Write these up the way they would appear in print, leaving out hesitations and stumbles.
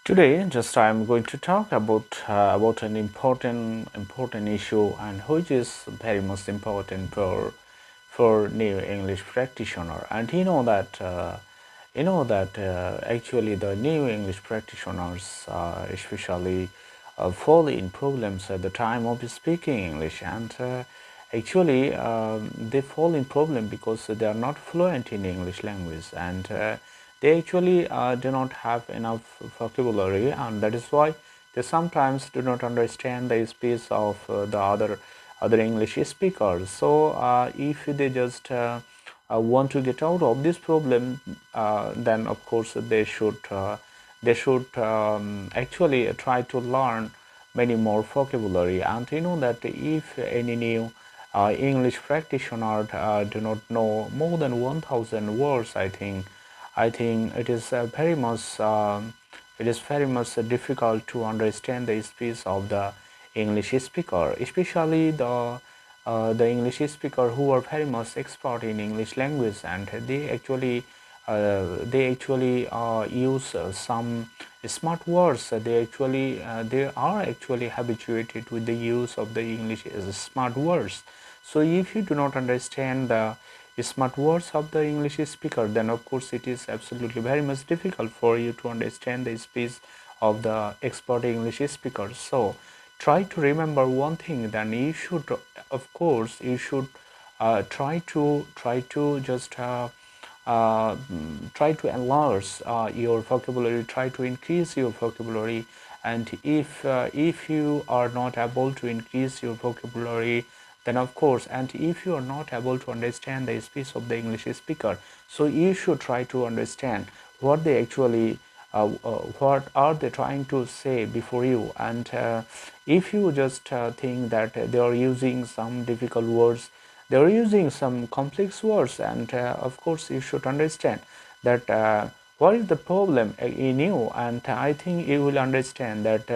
Today, just I'm going to talk about an important issue, and which is very much important for new English practitioner. And actually the new English practitioners, especially, fall in problems at the time of speaking English, and they fall in problem because they are not fluent in English language, and they actually do not have enough vocabulary, and that is why they sometimes do not understand the speech of the other English speakers. So if they just want to get out of this problem, then of course they should actually try to learn many more vocabulary. And you know that if any new English practitioner do not know more than 1,000 words, I think it is very much difficult to understand the speech of the English speaker, especially the English speaker who are very much expert in English language, and they actually use some smart words. They are actually habituated with the use of the English as smart words. So if you do not understand the smart words of the English speaker, then of course it is absolutely very much difficult for you to understand the speech of the expert English speaker. So try to remember one thing, then you should, of course you should try to just try to enlarge your vocabulary, try to increase your vocabulary. And if you are not able to increase your vocabulary, then of course, and if you are not able to understand the speech of the English speaker, so you should try to understand what they actually what are they trying to say before you. And if you just think that they are using some difficult words, they are using some complex words, and of course you should understand that what is the problem in you. And I think you will understand that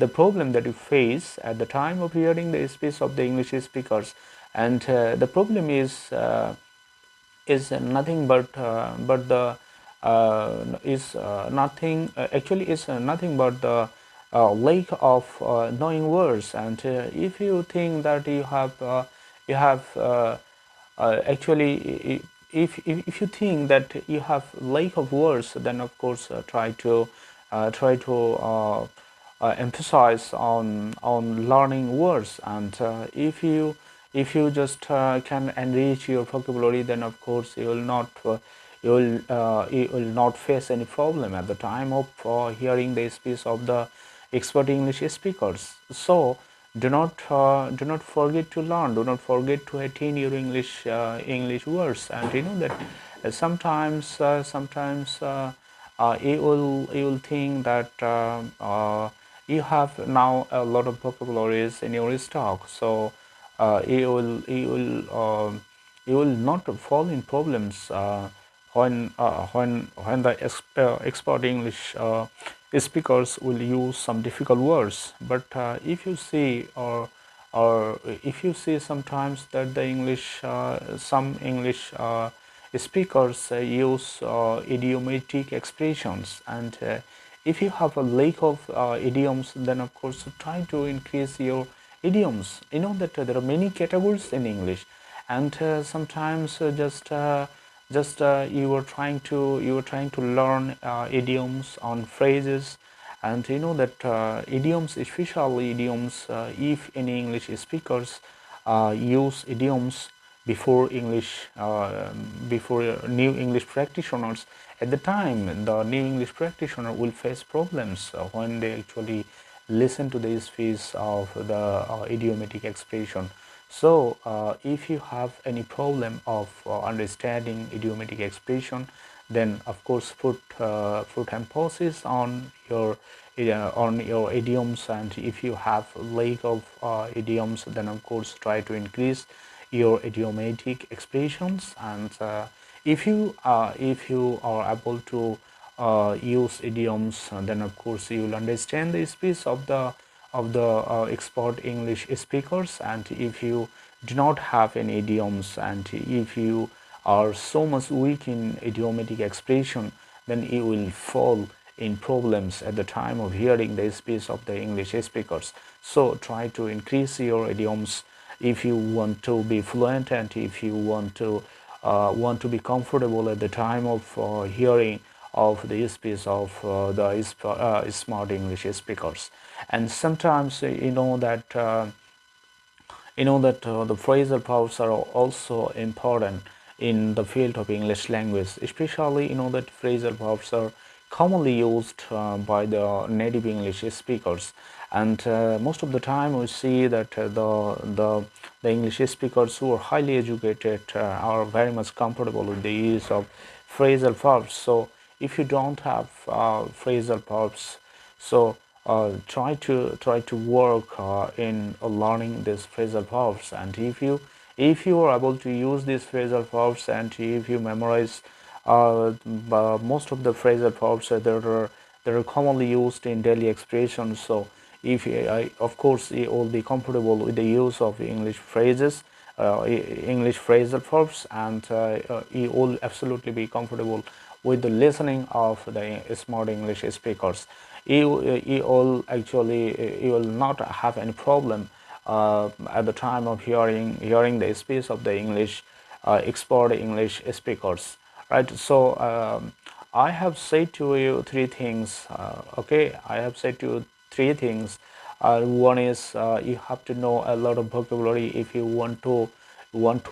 the problem that you face at the time of hearing the speech of the English speakers, and the problem is nothing but the is nothing actually is nothing but the lack of knowing words. And if you think that you have actually if you think that you have lack of words, then of course try to emphasize on learning words. And if you just can enrich your vocabulary, then of course you will not face any problem at the time of hearing the speech of the expert English speakers. So do not forget to learn, do not forget to attain your English words. And you know that sometimes you will think that you have now a lot of vocabularies in your stock, so you will not fall in problems when the expert English speakers will use some difficult words. But if you see, or if you see sometimes that the some English speakers use idiomatic expressions, and if you have a lack of idioms, then of course try to increase your idioms. You know that there are many categories in English, and sometimes just you were trying to learn idioms on phrases. And you know that idioms, especially idioms, if any English speakers use idioms before new English practitioners, at the time the new English practitioner will face problems when they actually listen to the speech of the idiomatic expression. So if you have any problem of understanding idiomatic expression, then of course put emphasis on your idioms. And if you have lack of idioms, then of course try to increase your idiomatic expressions. And if you are able to use idioms, then of course you will understand the speech of the expert English speakers. And if you do not have any idioms, and if you are so much weak in idiomatic expression, then you will fall in problems at the time of hearing the speech of the English speakers. So try to increase your idioms if you want to be fluent, and if you want to be comfortable at the time of hearing of the speech of the smart English speakers. And sometimes the phrasal verbs are also important in the field of English language. Especially, that phrasal verbs are commonly used by the native English speakers, and most of the time we see that the English speakers who are highly educated are very much comfortable with the use of phrasal verbs. So if you don't have phrasal verbs, so try to work in learning these phrasal verbs. And if you are able to use these phrasal verbs, and if you memorize most of the phrasal verbs that are commonly used in daily expressions, so if of course you will be comfortable with the use of English phrases, English phrasal verbs, and you will absolutely be comfortable with the listening of the smart English speakers. You will actually you will not have any problem at the time of hearing the speech of the English expert English speakers, right? So I have said to you three things. Okay, I have said to you three things. One is you have to know a lot of vocabulary if you want to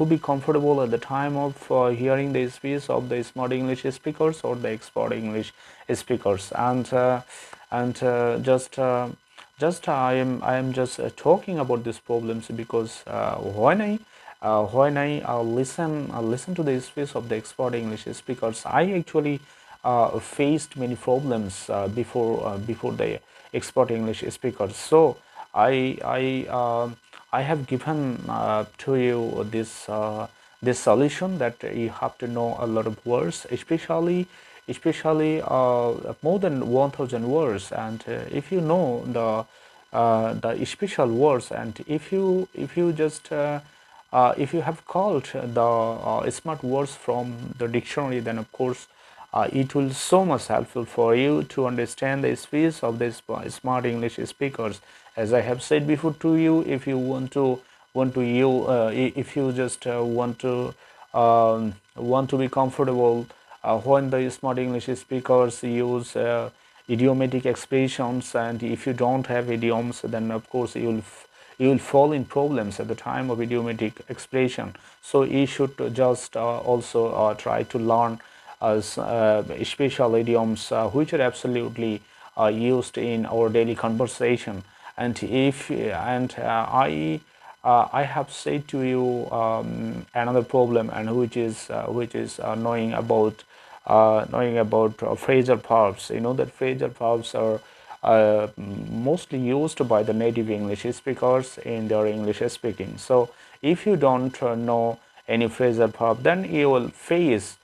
be comfortable at the time of hearing the speech of the smart English speakers or the expert English speakers. And just I am just talking about these problems because when I listen to the speech of the expert English speakers, I actually faced many problems before the expert English speakers. So I have given to you this solution that you have to know a lot of words, especially more than 1,000 words. And if you know the special words, and if you just if you have called the smart words from the dictionary, then of course it will so much helpful for you to understand the speech of the smart English speakers. As I have said before to you, if you if you just want to be comfortable when the smart English speakers use idiomatic expressions, and if you don't have idioms, then of course you will fall in problems at the time of idiomatic expression. So you should just also try to learn special idioms which are absolutely used in our daily conversation. And if and I have said to you another problem, and which is knowing about phrasal verbs. You know that phrasal verbs are mostly used by the native English speakers in their English speaking. So if you don't know any phrasal verb, then you will face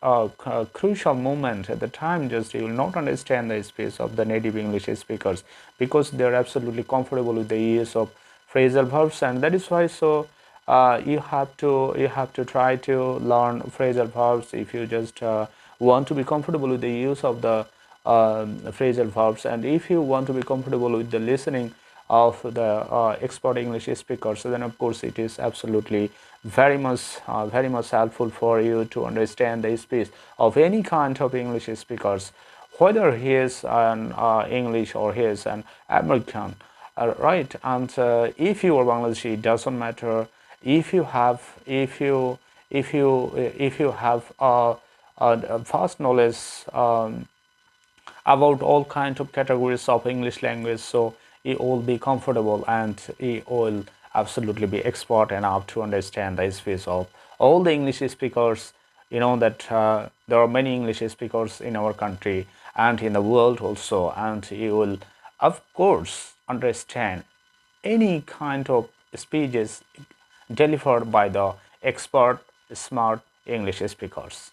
a crucial moment at the time. Just you will not understand the speech of the native English speakers because they are absolutely comfortable with the use of phrasal verbs. And that is why, so you have to try to learn phrasal verbs if you just want to be comfortable with the use of the phrasal verbs, and if you want to be comfortable with the listening of the expert English speakers, then of course it is absolutely very much helpful for you to understand the speech of any kind of English speakers, whether he is an English or he is an American, right? And if you are Bangladeshi, it doesn't matter. If you have a vast knowledge about all kinds of categories of English language, so you will be comfortable, and you will absolutely be expert enough to understand the speech of all the English speakers. You know that there are many English speakers in our country and in the world also, and you will of course understand any kind of speeches delivered by the expert smart English speakers.